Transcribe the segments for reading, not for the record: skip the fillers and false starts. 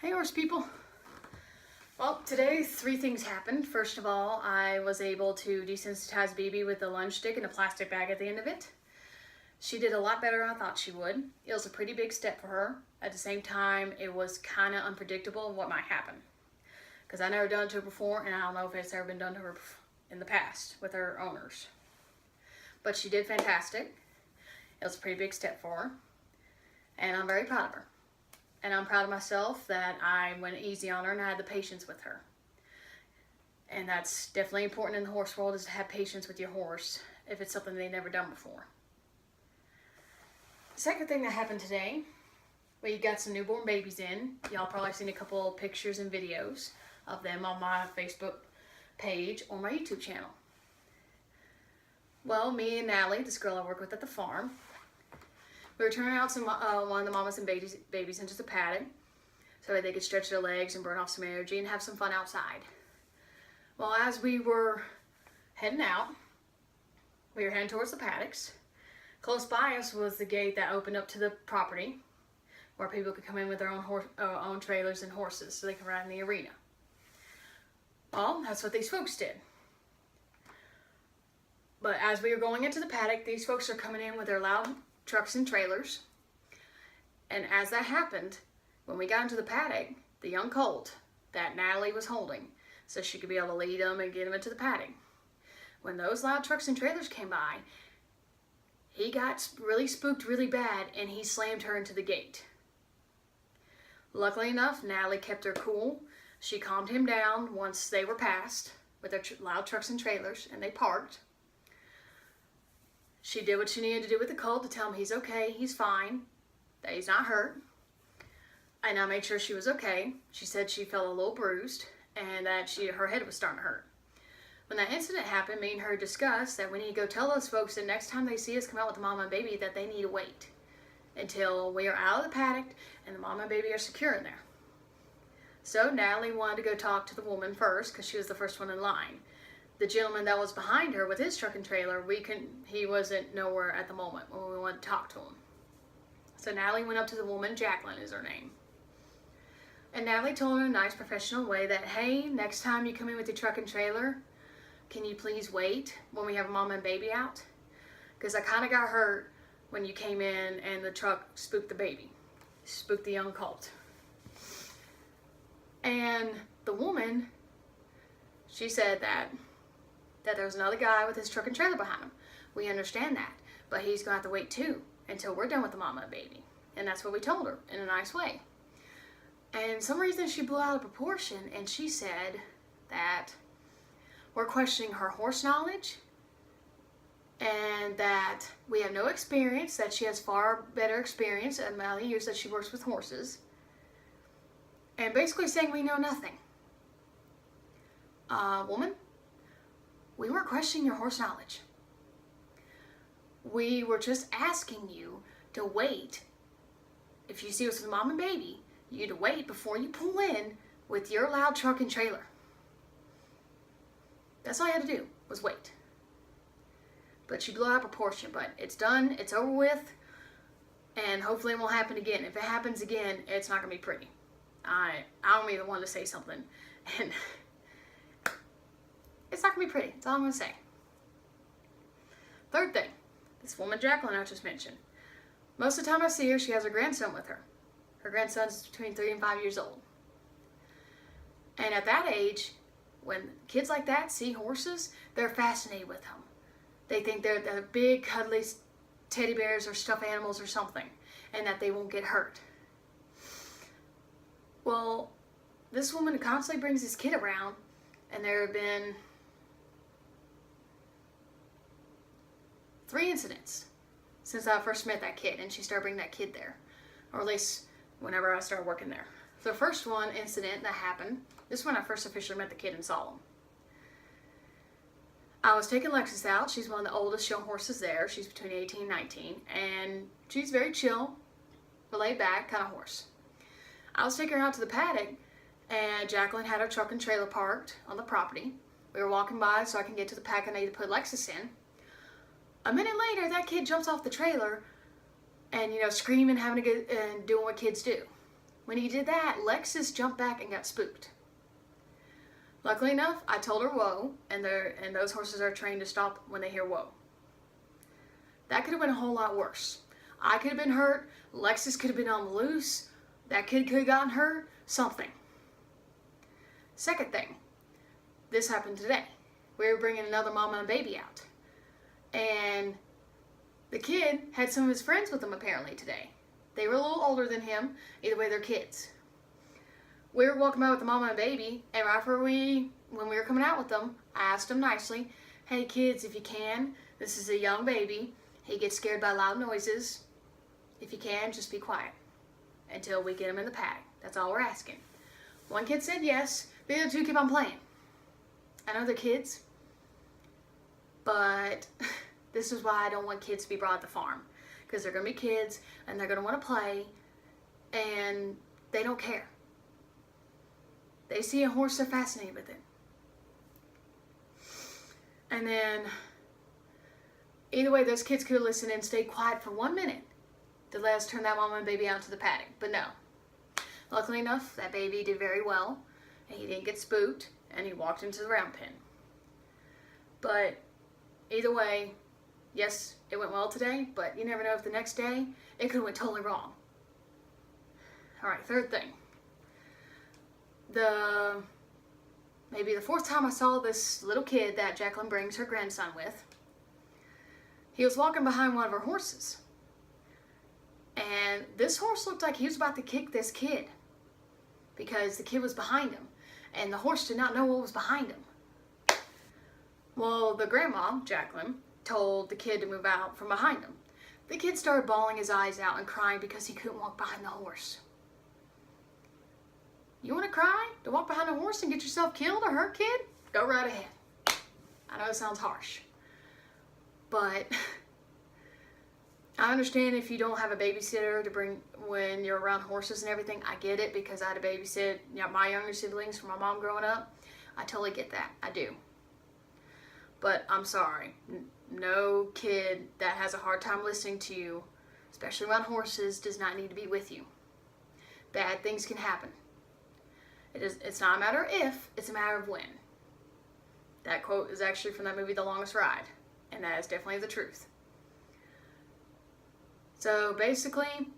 Hey horse people. Well, today 3 things happened. First of all, I was able to desensitize BB with a lunge stick and a plastic bag at the end of it. She did a lot better than I thought she would. It was a pretty big step for her. At the same time, it was kind of unpredictable what might happen. Because I never done it to her before, and I don't know if it's ever been done to her in the past with her owners. But she did fantastic. It was a pretty big step for her. And I'm very proud of her. And I'm proud of myself that I went easy on her and I had the patience with her. And that's definitely important in the horse world, is to have patience with your horse if it's something they've never done before. The second thing that happened today, we got some newborn babies in. Y'all probably seen a couple pictures and videos of them on my Facebook page or my YouTube channel. Well, me and Natalie, this girl I work with at the farm, we were turning out some one of the mamas and babies into the paddock so that they could stretch their legs and burn off some energy and have some fun outside. Well, as we were heading out, we were heading towards the paddocks. Close by us was the gate that opened up to the property where people could come in with their own trailers and horses so they could ride in the arena. Well, that's what these folks did. But as we were going into the paddock, these folks are coming in with their loud trucks and trailers. And as that happened, when we got into the paddock, the young colt that Natalie was holding, so she could be able to lead them and get them into the paddock, when those loud trucks and trailers came by, he got really spooked really bad and he slammed her into the gate. Luckily enough, Natalie kept her cool. She calmed him down once they were past with their loud trucks and trailers and they parked. She did what she needed to do with the colt to tell him he's okay, he's fine, that he's not hurt. And I made sure she was okay. She said she felt a little bruised and that her head was starting to hurt. When that incident happened, me and her discussed that we need to go tell those folks that next time they see us come out with the mama and baby that they need to wait until we are out of the paddock and the mama and baby are secure in there. So Natalie wanted to go talk to the woman first because she was the first one in line. The gentleman that was behind her with his truck and trailer, he wasn't nowhere at the moment when we wanted to talk to him. So Natalie went up to the woman, Jacqueline is her name. And Natalie told her in a nice professional way that, hey, next time you come in with your truck and trailer, can you please wait when we have mama and baby out? Because I kind of got hurt when you came in and the truck spooked the baby, spooked the young colt. And the woman, she said that there was another guy with his truck and trailer behind him. We understand that, but he's going to have to wait too until we're done with the mama and baby. And that's what we told her in a nice way. And some reason she blew out of proportion and she said that we're questioning her horse knowledge and that we have no experience, that she has far better experience in the amount of years that she works with horses. And basically saying we know nothing. Woman, we weren't questioning your horse knowledge. We were just asking you to wait. If you see us with mom and baby, you need to wait before you pull in with your loud truck and trailer. That's all you had to do, was wait. But she blew out of proportion, but it's done, it's over with, and hopefully it won't happen again. If it happens again, it's not going to be pretty. I'm either one to say something, and it's not going to be pretty. That's all I'm going to say. Third thing, this woman Jacqueline I just mentioned. Most of the time I see her, she has her grandson with her. Her grandson's between 3 and 5 years old. And at that age, when kids like that see horses, they're fascinated with them. They think they're big, cuddly teddy bears or stuffed animals or something, and that they won't get hurt. Well, this woman constantly brings this kid around, and there have been 3 incidents since I first met that kid, and she started bringing that kid there, or at least whenever I started working there. The first incident that happened, this is when I first officially met the kid and saw him. I was taking Lexus out. She's one of the oldest show horses there. She's between 18 and 19, and she's very chill, laid back kind of horse. I was taking her out to the paddock, and Jacqueline had her truck and trailer parked on the property. We were walking by so I can get to the pack I need to put Lexus in. A minute later, that kid jumps off the trailer and, screaming, having a good, and doing what kids do. When he did that, Lexus jumped back and got spooked. Luckily enough, I told her whoa, and those horses are trained to stop when they hear whoa. That could have been a whole lot worse. I could have been hurt. Lexus could have been on the loose. That kid could have gotten hurt. Something. Second thing, this happened today. We were bringing another mama and baby out. And the kid had some of his friends with him apparently today. They were a little older than him. Either way, they're kids. We were walking by with the mama and baby, and right after when we were coming out with them, I asked them nicely, hey kids, if you can, this is a young baby. He gets scared by loud noises. If you can, just be quiet until we get him in the paddock. That's all we're asking. One kid said yes, the other two keep on playing. I know they're kids, but this is why I don't want kids to be brought to the farm. Because they're going to be kids, and they're going to want to play, and they don't care. They see a horse, they're fascinated with it. And then, either way, those kids could have listened and stayed quiet for 1 minute to let us turn that mama and baby out to the paddock. But no. Luckily enough, that baby did very well, and he didn't get spooked, and he walked into the round pen. But either way, yes, it went well today, but you never know if the next day it could have went totally wrong. Alright, third thing. Maybe the fourth time I saw this little kid that Jacqueline brings her grandson with, he was walking behind one of her horses. And this horse looked like he was about to kick this kid because the kid was behind him. And the horse did not know what was behind him. Well, the grandma, Jacqueline, told the kid to move out from behind him. The kid started bawling his eyes out and crying because he couldn't walk behind the horse. You want to cry to walk behind a horse and get yourself killed or hurt, kid? Go right ahead. I know it sounds harsh, but I understand if you don't have a babysitter to bring when you're around horses and everything. I get it because I had to babysit my younger siblings for my mom growing up. I totally get that. I do. But I'm sorry. No kid that has a hard time listening to you, especially around horses, does not need to be with you. Bad things can happen. It's not a matter of if, it's a matter of when. That quote is actually from that movie, The Longest Ride, and that is definitely the truth. So basically,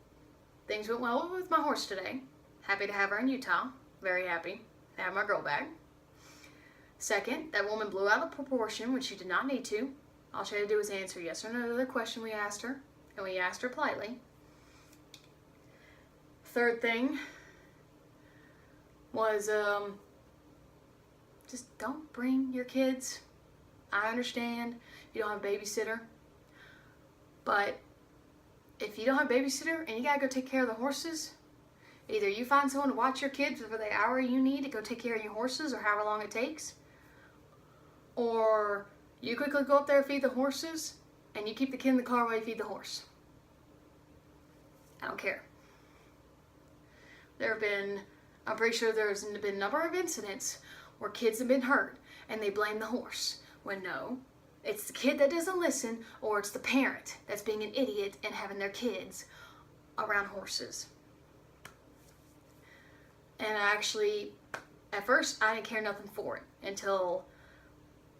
things went well with my horse today. Happy to have her in Utah. Very happy to have my girl back. Second, that woman blew out of proportion when she did not need to. All she had to do was answer yes or no to the question we asked her, and we asked her politely. Third thing was just don't bring your kids. I understand you don't have a babysitter, but if you don't have a babysitter and you gotta go take care of the horses, either you find someone to watch your kids for the hour you need to go take care of your horses or however long it takes, or you quickly go up there and feed the horses and you keep the kid in the car while you feed the horse. I don't care. I'm pretty sure there's been a number of incidents where kids have been hurt and they blame the horse, when no, it's the kid that doesn't listen, or it's the parent that's being an idiot and having their kids around horses. And actually, at first, I didn't care nothing for it until,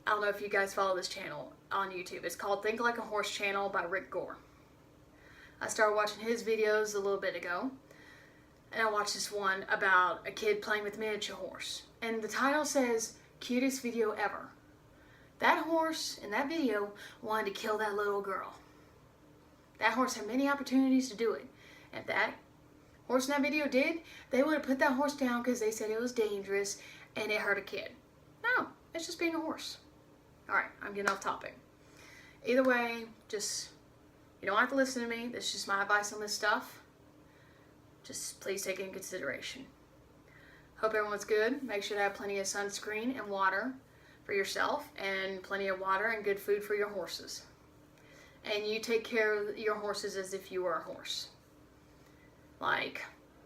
I don't know if you guys follow this channel on YouTube. It's called Think Like a Horse Channel by Rick Gore. I started watching his videos a little bit ago, and I watched this one about a kid playing with a miniature horse. And the title says, cutest video ever. That horse in that video wanted to kill that little girl. That horse had many opportunities to do it. And if that horse in that video did, they would have put that horse down because they said it was dangerous and it hurt a kid. No, it's just being a horse. Alright, I'm getting off topic. Either way, just, you don't have to listen to me. That's just my advice on this stuff. Just please take it in consideration. Hope everyone's good. Make sure to have plenty of sunscreen and water for yourself, and plenty of water and good food for your horses. And you take care of your horses as if you were a horse. Like,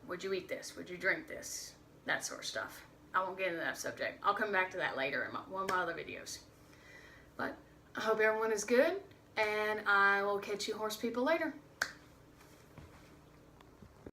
would you eat this? Would you drink this? That sort of stuff. I won't get into that subject. I'll come back to that later in one of my other videos. But I hope everyone is good, and I will catch you horse people later.